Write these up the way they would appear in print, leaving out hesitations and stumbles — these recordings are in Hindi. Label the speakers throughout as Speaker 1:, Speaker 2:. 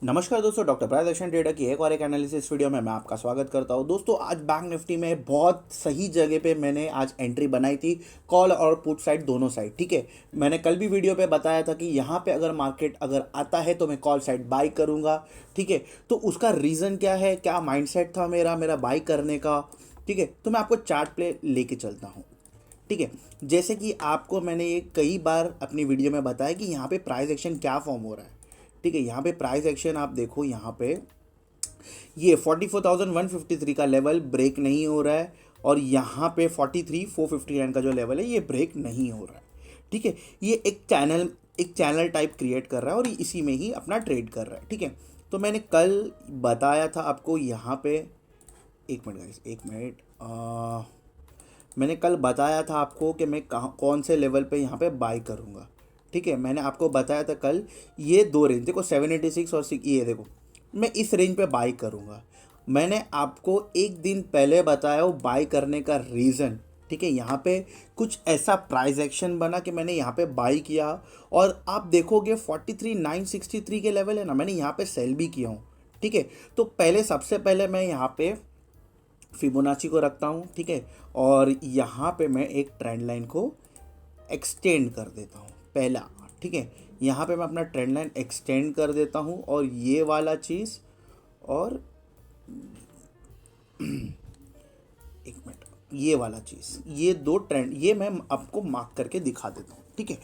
Speaker 1: नमस्कार दोस्तों, डॉक्टर प्रायदर्शन ट्रेडर की एक और एक एनालिसिस वीडियो में मैं आपका स्वागत करता हूं। दोस्तों, आज बैंक निफ्टी में बहुत सही जगह पे मैंने आज एंट्री बनाई थी, कॉल और पुट साइड दोनों साइड। ठीक है, मैंने कल भी वीडियो पे बताया था कि यहाँ पे अगर मार्केट अगर आता है तो मैं कॉल साइड बाई करूँगा। ठीक है, तो उसका रीज़न क्या है, क्या माइंडसेट था मेरा मेरा बाई करने का। ठीक है, तो मैं आपको चार्ट प्ले लेके चलता हूँ। ठीक है, जैसे कि आपको मैंने ये कई बार अपनी वीडियो में बताया कि यहाँ पे प्राइस एक्शन क्या फॉर्म हो रहा है। ठीक है, यहाँ पे प्राइस एक्शन आप देखो, यहाँ पे ये 44,153 का लेवल ब्रेक नहीं हो रहा है और यहाँ पे 43,459 का जो लेवल है ये ब्रेक नहीं हो रहा है। ठीक है, ये एक चैनल टाइप क्रिएट कर रहा है और इसी में ही अपना ट्रेड कर रहा है। ठीक है, तो मैंने कल बताया था आपको यहाँ पे, एक मिनट गाइस, एक मिनट, मैंने कल बताया था आपको कि मैं कहाँ कौन से लेवल पे यहाँ पे बाई करूँगा। ठीक है, मैंने आपको बताया था कल, ये दो रेंज देखो, 786 और 6, ये देखो मैं इस रेंज पे बाई करूँगा। मैंने आपको एक दिन पहले बताया वो बाई करने का रीज़न। ठीक है, यहाँ पे कुछ ऐसा प्राइस एक्शन बना कि मैंने यहाँ पे बाई किया और आप देखोगे 43,963 के लेवल है ना, मैंने यहाँ पे सेल भी किया हूँ। ठीक है, तो पहले सबसे पहले मैं यहाँ पे फिबोनाची को रखता हूँ। ठीक है, और यहाँ पे मैं एक ट्रेंड लाइन को एक्सटेंड कर देता हूँ पहला। ठीक है, यहाँ पे मैं अपना ट्रेंड लाइन एक्सटेंड कर देता हूँ और ये वाला चीज़, और एक मिनट, ये वाला चीज़, ये दो ट्रेंड, ये मैं आपको मार्क करके दिखा देता हूँ। ठीक है,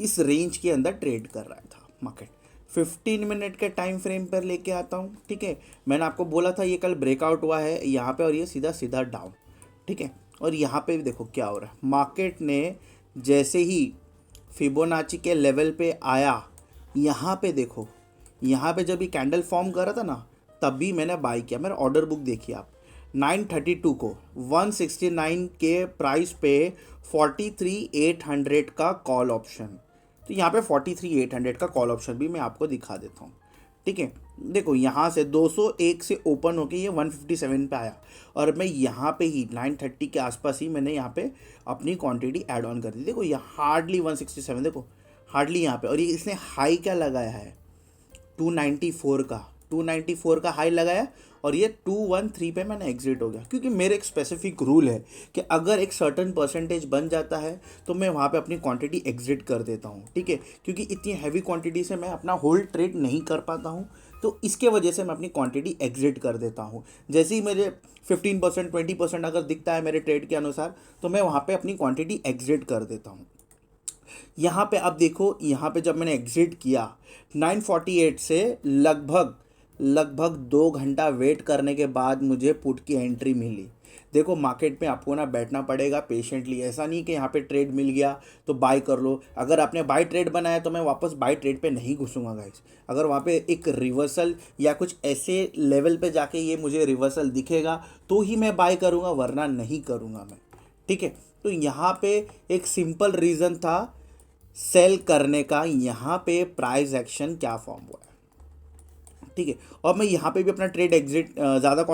Speaker 1: इस रेंज के अंदर ट्रेड कर रहा था मार्केट। 15 मिनट के टाइम फ्रेम पर लेके आता हूँ। ठीक है, मैंने आपको बोला था ये कल ब्रेकआउट हुआ है यहाँ पे और ये सीधा सीधा डाउन। ठीक है, और यहाँ पे भी देखो क्या हो रहा है, मार्केट ने जैसे ही फिबोनाची के लेवल पे आया, यहाँ पे देखो, यहाँ पे जब ये कैंडल फॉर्म कर रहा था ना, तब भी मैंने बाई किया। मेरा ऑर्डर बुक देखिए आप, 932 को 169 के प्राइस पे 43,800 का कॉल ऑप्शन। तो यहाँ पे 43,800 का कॉल ऑप्शन भी मैं आपको दिखा देता हूँ। ठीक है, देखो यहाँ से 201 से ओपन होके ये 157 पे आया और मैं यहाँ पे ही 930 के आसपास ही मैंने यहाँ पे अपनी क्वांटिटी ऐड ऑन कर दी। देखो ये हार्डली 167, देखो हार्डली यहाँ पे, और ये इसने हाई क्या लगाया है, 294 का, 294 का हाई लगाया और ये 213 पे मैंने एग्जिट हो गया। क्योंकि मेरे एक स्पेसिफिक रूल है कि अगर एक सर्टन परसेंटेज बन जाता है तो मैं वहाँ पे अपनी क्वांटिटी एग्जिट कर देता हूँ। ठीक है, क्योंकि इतनी हैवी क्वांटिटी से मैं अपना होल्ड ट्रेड नहीं कर पाता हूँ, तो इसके वजह से मैं अपनी क्वांटिटी एग्जिट कर देता हूँ। जैसे ही मेरे 15% 20% अगर दिखता है मेरे ट्रेड के अनुसार, तो मैं वहाँ पर अपनी क्वांटिटी एग्जिट कर देता हूँ। यहाँ पे आप देखो, यहाँ पे जब मैंने एग्जिट किया 948 से लगभग 2 घंटा वेट करने के बाद मुझे पुट की एंट्री मिली। देखो मार्केट में आपको ना बैठना पड़ेगा पेशेंटली, ऐसा नहीं कि यहाँ पे ट्रेड मिल गया तो बाय कर लो। अगर आपने बाय ट्रेड बनाया तो मैं वापस बाय ट्रेड पे नहीं घुसूंगा गाइस। अगर वहाँ पे एक रिवर्सल या कुछ ऐसे लेवल पे जाके ये मुझे रिवर्सल दिखेगा तो ही मैं बाय करूँगा, वरना नहीं करूँगा मैं। ठीक है, तो यहाँ पे एक सिंपल रीज़न था सेल करने का, यहाँ पे प्राइस एक्शन क्या फॉर्म हुआ है। ठीक है, और मैं यहाँ पे भी अपना ट्रेड एग्जिट ज़्यादा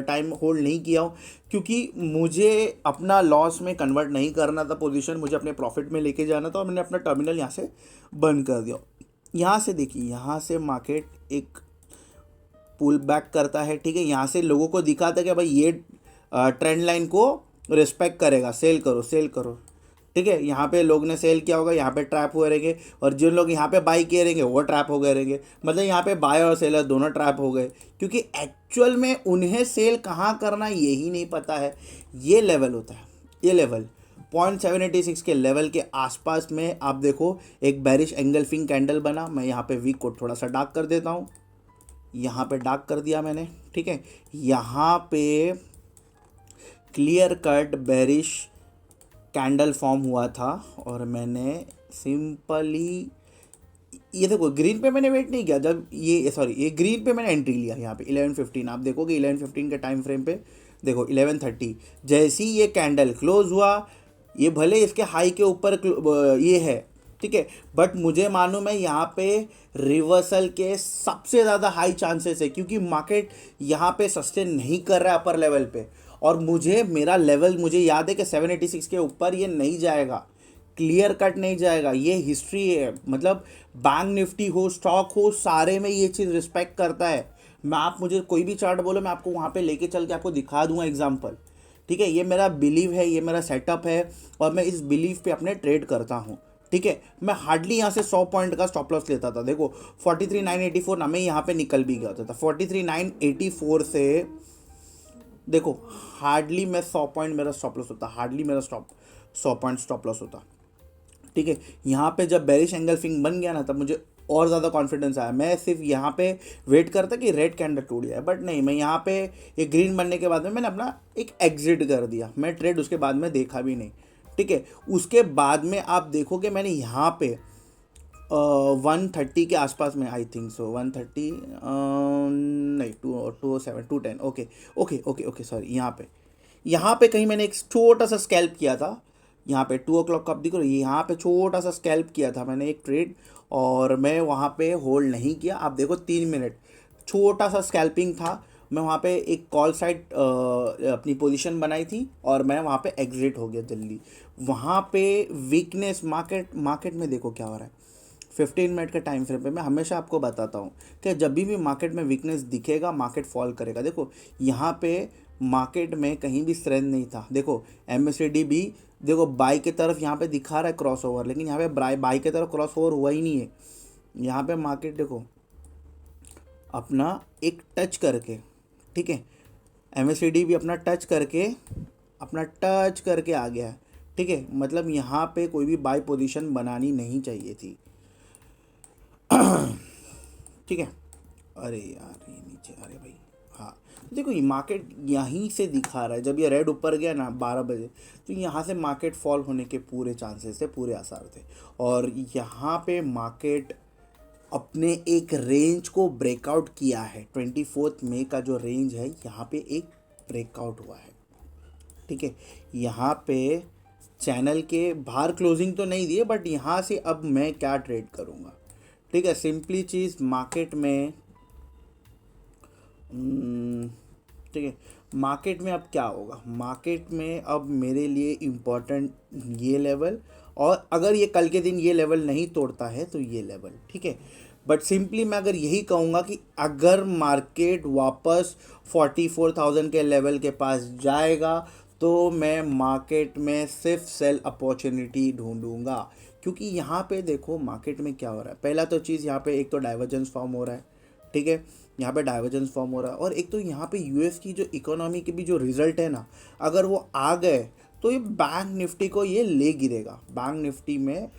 Speaker 1: टाइम होल्ड नहीं किया हूँ, क्योंकि मुझे अपना लॉस में कन्वर्ट नहीं करना था पोजीशन, मुझे अपने प्रॉफिट में लेके जाना था और मैंने अपना टर्मिनल यहाँ से बंद कर दिया। यहाँ से देखिए, यहाँ से मार्केट एक पुल बैक करता है। ठीक है, यहाँ से लोगों को दिखाता है कि भाई ये ट्रेंड लाइन को रिस्पेक्ट करेगा, सेल करो सेल करो। ठीक है, यहाँ पे लोग ने सेल किया होगा, यहाँ पे ट्रैप हुए रहेंगे, और जिन लोग यहाँ पे बाई किए रहेंगे वो ट्रैप हो गए रहेंगे। मतलब यहाँ पे बाय और सेलर दोनों ट्रैप हो गए, क्योंकि एक्चुअल में उन्हें सेल कहाँ करना यही नहीं पता है। ये लेवल होता है, ये लेवल 0.786 के लेवल के आसपास में आप देखो एक बैरिश एंगल्फिंग कैंडल बना। मैं यहाँ पे वीक को थोड़ा सा डार्क कर देता हूँ, यहाँ पे डार्क कर दिया मैंने। ठीक है, यहाँ पे clear cut bearish candle form हुआ था और मैंने सिंपली, ये देखो ग्रीन पे मैंने वेट नहीं किया, जब ये ग्रीन पे मैंने एंट्री लिया। यहाँ पे 11:15 आप देखोगे, 11:15 के टाइम फ्रेम पे देखो 11:30 जैसे ही ये कैंडल क्लोज हुआ, ये भले इसके हाई के ऊपर ये है, ठीक है, बट मुझे मालूम है यहाँ पे रिवर्सल के सबसे ज़्यादा हाई चांसेस है, क्योंकि मार्केट यहाँ पे सस्टेन नहीं कर रहा है अपर लेवल पे, और मुझे मेरा लेवल मुझे याद है कि 786 के ऊपर ये नहीं जाएगा। क्लियर कट नहीं जाएगा, ये हिस्ट्री है। मतलब बैंक निफ्टी हो, स्टॉक हो, सारे में ये चीज़ रिस्पेक्ट करता है। मैं, आप मुझे कोई भी चार्ट बोलो, मैं आपको वहाँ पे लेके चल के आपको दिखा दूंगा एग्जांपल। ठीक है, ये मेरा बिलीव है, ये मेरा सेटअप है, और मैं इस बिलीव पे अपने ट्रेड करता हूँ। ठीक है, मैं हार्डली यहाँ से 100 पॉइंट का स्टॉप लॉस लेता था। देखो 43,984 ना, मैं यहाँ पे निकल भी गया था 43,984 से। देखो हार्डली मैं 100 पॉइंट मेरा स्टॉप लॉस होता, हार्डली मेरा 100 पॉइंट स्टॉप लॉस होता। ठीक है, यहाँ पे जब बेरिश एंगल फिंग बन गया ना, तब मुझे और ज़्यादा कॉन्फिडेंस आया। मैं सिर्फ यहाँ पे वेट करता कि रेड कैंडल टूट जाए, बट नहीं, मैं यहाँ पे ये ग्रीन बनने के बाद में मैंने अपना एक एग्जिट कर दिया। मैं ट्रेड उसके बाद में देखा भी नहीं। ठीक है, उसके बाद में आप देखोगे मैंने यहाँ पे 130 के आसपास में, आई थिंक सो 130, नहीं 207 210, okay okay okay okay sorry, यहाँ पे कहीं मैंने एक छोटा सा स्कैल्प किया था। यहाँ पे 2 o'clock का आप देख रहे हो, यहाँ पे छोटा सा स्कैल्प किया था मैंने एक ट्रेड, और मैं वहाँ पे होल्ड नहीं किया। आप देखो 3 मिनट छोटा सा स्कैल्पिंग था। मैं वहाँ पे एक कॉल साइड अपनी पोजीशन बनाई थी, और मैं वहाँ पे एग्जिट हो गया जल्दी। वहाँ पे वीकनेस मार्केट में देखो क्या हो रहा है। 15 मिनट के टाइम फ्रेम पे मैं हमेशा आपको बताता हूँ कि जब भी मार्केट में वीकनेस दिखेगा, मार्केट फॉल करेगा। देखो यहाँ पे मार्केट में कहीं भी स्ट्रेंथ नहीं था। देखो MACD भी देखो बाई के तरफ यहाँ पे दिखा रहा है क्रॉस ओवर, लेकिन यहाँ पे बाई के तरफ क्रॉस ओवर हुआ ही नहीं है। यहाँ पे मार्केट देखो अपना एक टच करके, ठीक है, MACD भी अपना टच करके आ गया है। ठीक है, मतलब यहाँ पे कोई भी बाई पोजीशन बनानी नहीं चाहिए थी। ठीक है, अरे यार ये नीचे, अरे भाई, हाँ देखो ये मार्केट यहीं से दिखा रहा है। जब ये रेड ऊपर गया ना 12 बजे, तो यहाँ से मार्केट फॉल होने के पूरे चांसेस थे, पूरे आसार थे। और यहाँ पे मार्केट अपने एक रेंज को ब्रेकआउट किया है। 24 मई का जो रेंज है, यहाँ पे एक ब्रेकआउट हुआ है। ठीक है, यहाँ पे चैनल के बाहर क्लोजिंग तो नहीं दिए, बट यहाँ से अब मैं क्या ट्रेड करूँगा। ठीक है, सिंपली चीज़ मार्केट में, ठीक है, मार्केट में अब क्या होगा। मार्केट में अब मेरे लिए इम्पोर्टेंट ये लेवल, और अगर ये कल के दिन ये लेवल नहीं तोड़ता है तो ये लेवल। ठीक है, बट सिंपली मैं अगर यही कहूँगा कि अगर मार्केट वापस 44,000 के लेवल के पास जाएगा, तो मैं मार्केट में सिर्फ सेल अपॉर्चुनिटी ढूंढूंगा। क्योंकि यहाँ पे देखो मार्केट में क्या हो रहा है। पहला तो चीज़ यहाँ पे एक तो डाइवर्जेंस फॉर्म हो रहा है। ठीक है, यहाँ पे डाइवर्जेंस फॉर्म हो रहा है, और एक तो यहाँ पे यूएस की जो इकोनॉमी के भी जो रिजल्ट है ना, अगर वो आ गए तो ये बैंक निफ्टी को ये ले गिरेगा। बैंक निफ्टी में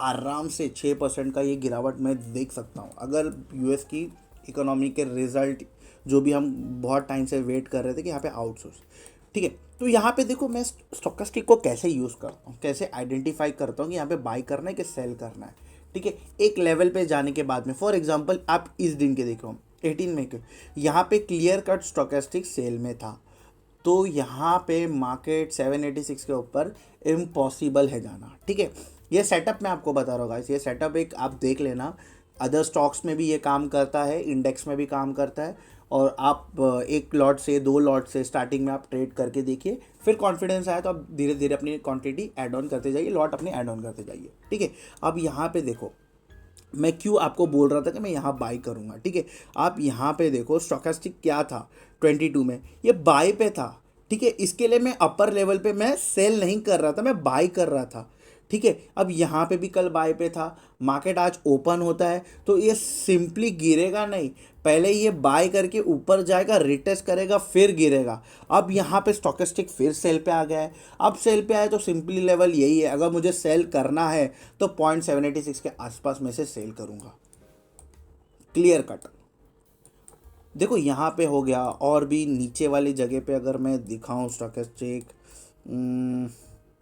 Speaker 1: आराम से 6% का ये गिरावट मैं देख सकता हूँ, अगर यूएस की इकोनॉमी के रिजल्ट, जो भी हम बहुत टाइम से वेट कर रहे थे कि यहाँ पे आउटसोर्स। ठीक है, तो यहाँ पे देखो मैं स्टोकेस्टिक को कैसे यूज़ करता हूँ, कैसे आइडेंटिफाई करता हूँ कि यहाँ पे बाई करना है कि सेल करना है। ठीक है, एक लेवल पे जाने के बाद में, फॉर एग्जांपल आप इस दिन के देखो 18 मई के, यहाँ पे क्लियर कट स्टोकेस्टिक सेल में था, तो यहाँ पे मार्केट 786 के ऊपर इम्पॉसिबल है जाना। ठीक है, ये सेटअप मैं आपको बता रहा हूँ गाइस, ये सेटअप एक आप देख लेना, अदर स्टॉक्स में भी ये काम करता है, इंडेक्स में भी काम करता है। और आप एक लॉट से 2 लॉट से स्टार्टिंग में आप ट्रेड करके देखिए, फिर कॉन्फिडेंस आया तो आप धीरे धीरे अपनी क्वांटिटी ऐड ऑन करते जाइए, लॉट अपनी ऐड ऑन करते जाइए। ठीक है, अब यहाँ पे देखो मैं क्यों आपको बोल रहा था कि मैं यहाँ बाई करूँगा। ठीक है, आप यहाँ पे देखो स्टोकेस्टिक क्या था 22 में, ये बाई पे था। ठीक है, इसके लिए मैं अपर लेवल पे मैं सेल नहीं कर रहा था, मैं बाई कर रहा था। ठीक है, अब यहाँ पे भी कल बाय पे था, मार्केट आज ओपन होता है तो ये सिंपली गिरेगा नहीं, पहले ये बाय करके ऊपर जाएगा, रिटेस्ट करेगा, फिर गिरेगा। अब यहाँ पे स्टॉकेस्टिक फिर सेल पे आ गया है। अब सेल पे आया तो सिंपली लेवल यही है, अगर मुझे सेल करना है तो 0.786 के आसपास में से सेल करूँगा, क्लियर कट। देखो यहाँ पे हो गया, और भी नीचे वाली जगह पे अगर मैं दिखाऊं स्टॉकेस्टिक,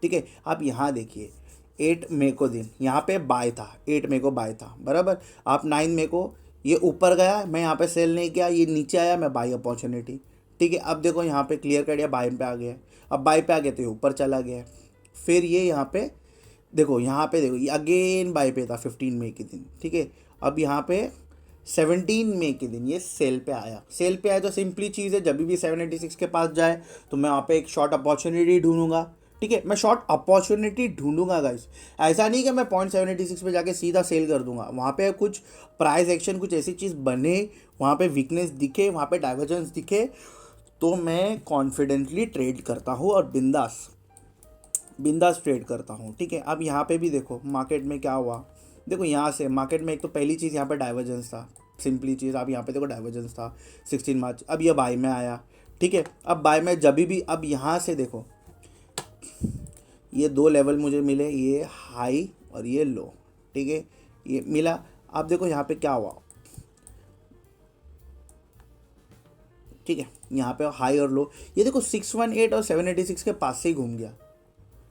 Speaker 1: ठीक है, आप यहाँ देखिए 8 मई को दिन यहाँ पे बाय था, 8 मई को बाय था बराबर। आप 9 मई को ये ऊपर गया, मैं यहाँ पे सेल नहीं किया, ये नीचे आया, मैं बाई अपॉर्चुनिटी। ठीक है, अब देखो यहाँ पे क्लियर कर दिया, बाई पे आ गया। अब बाई पे आ गया तो ये ऊपर चला गया, फिर ये यहाँ पे देखो, यहाँ पे देखो ये अगेन बाई पे था 15 मई के दिन। ठीक है, अब यहाँ पे 17 मई के दिन ये सेल पे आया। सेल पे आया तो सिंपली चीज़ है, जब भी 786 के पास जाए तो मैं वहाँ पे एक शॉर्ट अपॉर्चुनिटी ढूंढूंगा। ठीक है, मैं शॉर्ट अपॉर्चुनिटी ढूंढूंगा गाइस। ऐसा नहीं कि मैं 0.786 पे जाके सीधा सेल कर दूंगा, वहाँ पे कुछ प्राइस एक्शन, कुछ ऐसी चीज़ बने, वहाँ पे वीकनेस दिखे, वहाँ पे डाइवर्जेंस दिखे, तो मैं कॉन्फिडेंटली ट्रेड करता हूँ और बिंदास बिंदास ट्रेड करता हूँ। ठीक है, अब यहाँ पे भी देखो मार्केट में क्या हुआ। देखो यहाँ से मार्केट में एक तो पहली चीज़ यहाँ पे डाइवर्जेंस था, सिंपली चीज़। अब यहाँ पे देखो डाइवर्जेंस था 16 मार्च, अब ये बाय में आया। ठीक है, अब बाय में जब भी, अब यहाँ से देखो ये दो लेवल मुझे मिले, ये हाई और ये लो। ठीक है, ये मिला। अब देखो यहाँ पे क्या हुआ। ठीक है, यहाँ पे हाई और लो, ये देखो 618 और 786 के पास से ही घूम गया,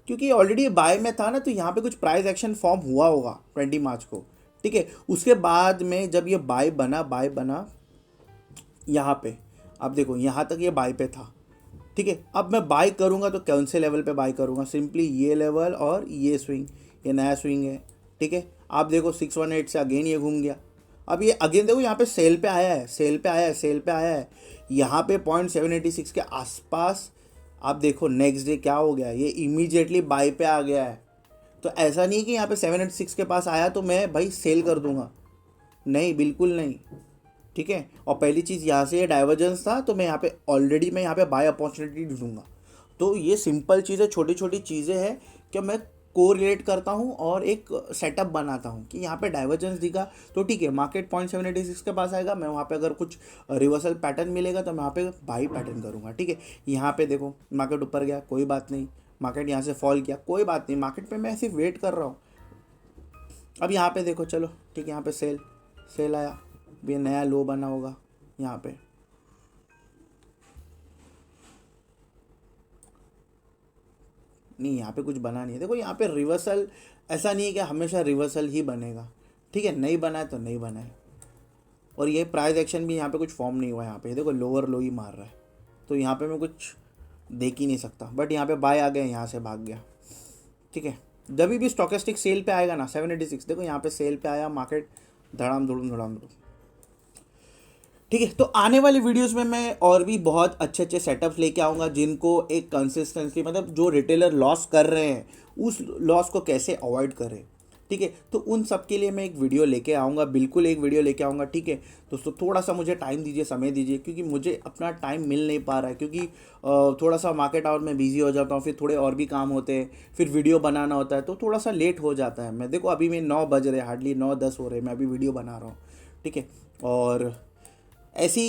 Speaker 1: क्योंकि ऑलरेडी बाय में था ना, तो यहाँ पे कुछ प्राइस एक्शन फॉर्म हुआ होगा 20 मार्च को। ठीक है, उसके बाद में जब ये बाय बना यहाँ पे, अब देखो यहाँ तक ये बाय पे था। ठीक है, अब मैं बाय करूँगा तो कौन से लेवल पे बाय करूँगा, सिंपली ये लेवल और ये स्विंग, ये नया स्विंग है। ठीक है, आप देखो 618 से अगेन ये घूम गया। अब ये अगेन देखो यहाँ पे सेल पे आया है, सेल पे आया है, सेल पे आया है, यहाँ पे 0.786 के आसपास। आप देखो नेक्स्ट डे क्या हो गया, ये इमीडिएटली बाय पे आ गया है। तो ऐसा नहीं कि यहाँ पे 786 के पास आया तो मैं भाई सेल कर दूंगा, नहीं, बिल्कुल नहीं। ठीक है, और पहली चीज़ यहाँ से ये डाइवर्जेंस था, तो मैं यहाँ पे ऑलरेडी मैं यहाँ पे बाय अपॉर्चुनिटी ढूंढूंगा। तो ये सिंपल चीज़ें, छोटी छोटी चीज़ें हैं कि मैं कोरिलेट करता हूँ और एक सेटअप बनाता हूँ कि यहाँ पे डाइवर्जेंस दिखा तो ठीक है, मार्केट 0.786 के पास आएगा, मैं वहाँ पे अगर कुछ रिवर्सल पैटर्न मिलेगा तो मैं वहाँ पे बाई पैटर्न करूँगा। ठीक है, यहाँ पे देखो मार्केट ऊपर गया, कोई बात नहीं, मार्केट यहाँ से फॉल किया, कोई बात नहीं, मार्केट पे मैं सिर्फ वेट कर रहा हूँ। अब यहाँ पे देखो, चलो ठीक है, यहाँ पे सेल सेल आया, ये नया लो बना होगा यहाँ पे। नहीं, यहाँ पे कुछ बना नहीं है, देखो यहाँ पे रिवर्सल, ऐसा नहीं है कि हमेशा रिवर्सल ही बनेगा। ठीक है, नहीं बना है तो नहीं बना है। और ये प्राइस एक्शन भी यहाँ पे कुछ फॉर्म नहीं हुआ, यहाँ पे देखो लोअर लो ही मार रहा है, तो यहाँ पे मैं कुछ देख ही नहीं सकता। बट यहाँ पे बाय आ गया, यहाँ से भाग गया। ठीक है, जब भी स्टॉकेस्टिक सेल पे आएगा ना 786, देखो यहाँ पे सेल पे आया, मार्केट धड़ाम धुड़ूम धड़ाम धुड़ूम। ठीक है, तो आने वाले वीडियोस में मैं और भी बहुत अच्छे अच्छे सेटअप्स लेके आऊँगा, जिनको एक कंसिस्टेंसी, मतलब जो रिटेलर लॉस कर रहे हैं उस लॉस को कैसे अवॉइड करें। ठीक है, तो उन सब के लिए मैं एक वीडियो लेके आऊँगा, बिल्कुल एक वीडियो लेके आऊँगा। ठीक है दोस्तों, थोड़ा सा मुझे टाइम दीजिए, समय दीजिए, क्योंकि मुझे अपना टाइम मिल नहीं पा रहा है, क्योंकि थोड़ा सा मार्केट आवर में बिजी हो जाता हूँ, फिर थोड़े और भी काम होते हैं, फिर वीडियो बनाना होता है, तो थोड़ा सा लेट हो जाता है। मैं देखो अभी मैं 9 बज रहे, हार्डली 9-10 हो रहे, मैं अभी वीडियो बना रहा हूँ। ठीक है, और ऐसी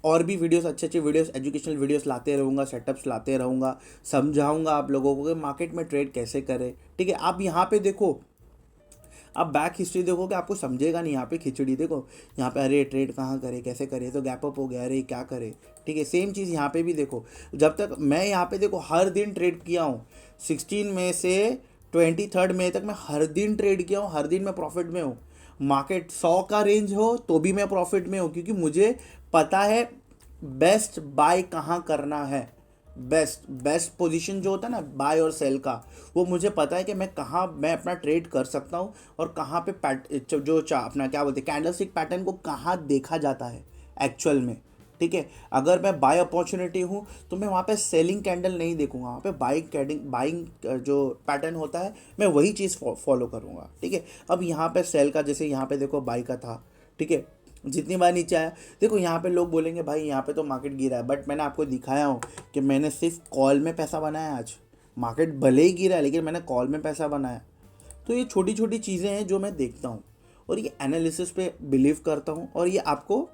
Speaker 1: और भी वीडियोस, अच्छे अच्छे वीडियोस, एजुकेशनल वीडियोस लाते रहूँगा, सेटअप्स लाते रहूँगा, समझाऊँगा आप लोगों को कि मार्केट में ट्रेड कैसे करें। ठीक है, आप यहाँ पे देखो, आप बैक हिस्ट्री देखोगे आपको समझेगा नहीं, यहाँ पे खिचड़ी देखो, यहाँ पे अरे ट्रेड कहाँ करे, कैसे करे, तो गैप अप हो गया, अरे क्या करे। ठीक है, सेम चीज़ यहाँ पे भी देखो, जब तक मैं यहाँ पे देखो हर दिन ट्रेड किया हूँ, 16 मई से 23 मई तक मैं हर दिन ट्रेड किया हूँ, हर दिन मैं प्रॉफिट में हूँ। मार्केट 100 का रेंज हो तो भी मैं प्रॉफिट में हूँ, क्योंकि मुझे पता है बेस्ट बाय कहाँ करना है। बेस्ट बेस्ट पोजीशन जो होता है ना बाय और सेल का, वो मुझे पता है कि मैं कहाँ मैं अपना ट्रेड कर सकता हूँ, और कहाँ पे अपना क्या बोलते हैं कैंडलस्टिक पैटर्न को कहाँ देखा जाता है एक्चुअल में। ठीक है, अगर मैं बाय अपॉर्चुनिटी हूँ तो मैं वहाँ पे सेलिंग कैंडल नहीं देखूंगा, वहाँ पे बाइंग जो पैटर्न होता है मैं वही चीज़ फॉलो करूँगा। ठीक है, अब यहाँ पे सेल का, जैसे यहाँ पे देखो बाई का था। ठीक है, जितनी बार नीचे आया, देखो यहाँ पे लोग बोलेंगे भाई यहाँ पे तो मार्केट गिरा है, बट मैंने आपको दिखाया हूँ कि मैंने सिर्फ कॉल में पैसा बनाया आज। मार्केट भले ही गिरा है लेकिन मैंने कॉल में पैसा बनाया। तो ये छोटी छोटी चीज़ें हैं जो मैं देखता हूँ, और ये एनालिसिस पे बिलीव करता हूँ, और ये आपको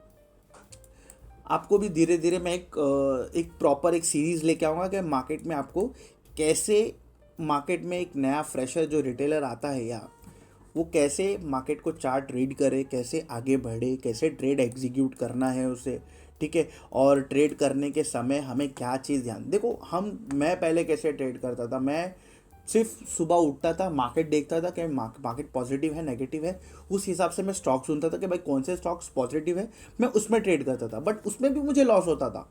Speaker 1: आपको भी धीरे धीरे मैं एक प्रॉपर एक सीरीज़ लेके आऊँगा कि मार्केट में आपको कैसे, मार्केट में एक नया फ्रेशर जो रिटेलर आता है या वो कैसे मार्केट को चार्ट रीड करे, कैसे आगे बढ़े, कैसे ट्रेड एग्जीक्यूट करना है उसे। ठीक है, और ट्रेड करने के समय हमें क्या चीज़ ध्यान, देखो मैं पहले कैसे ट्रेड करता था, मैं सिर्फ सुबह उठता था, मार्केट देखता था कि मार्केट पॉजिटिव है नेगेटिव है, उस हिसाब से मैं स्टॉक सुनता था कि भाई कौन से स्टॉक्स पॉजिटिव है, मैं उसमें ट्रेड करता था, बट उसमें भी मुझे लॉस होता था।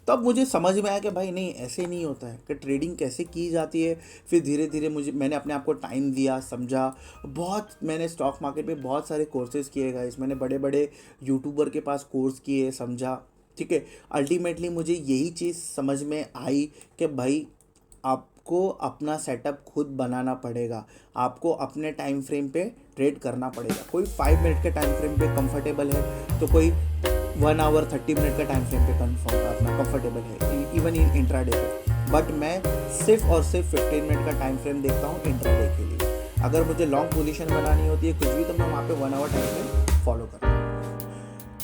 Speaker 1: तब मुझे समझ में आया कि भाई नहीं, ऐसे नहीं होता है कि ट्रेडिंग कैसे की जाती है। फिर धीरे धीरे मैंने अपने आप को टाइम दिया, समझा, बहुत मैंने स्टॉक मार्केट में बहुत सारे कोर्सेज किए गए, मैंने बड़े बड़े यूट्यूबर के पास कोर्स किए, समझा। ठीक है, अल्टीमेटली मुझे यही चीज़ समझ में आई कि भाई आप आपको अपना सेटअप खुद बनाना पड़ेगा, आपको अपने टाइम फ्रेम पे ट्रेड करना पड़ेगा। कोई 5 मिनट के टाइम फ्रेम पे कंफर्टेबल है तो कोई 1 आवर 30 मिनट के टाइम फ्रेम पे अपना कंफर्टेबल है, इवन इन इंट्राडे पे। बट मैं सिर्फ और सिर्फ 15 मिनट का टाइम फ्रेम देखता हूँ इंट्राडे के लिए। अगर मुझे लॉन्ग पोजीशन बनानी होती है कुछ भी, तो मैं वहाँ पे 1 आवर टाइम फ्रेम फॉलो करता हूँ।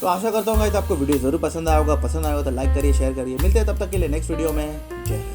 Speaker 1: तो आशा करता हूँ गाइस आपको वीडियो ज़रूर पसंद आया होगा। पसंद आया होगा तो लाइक करिए, शेयर करिए। मिलते हैं तब तक के लिए नेक्स्ट वीडियो में। जय हिंद।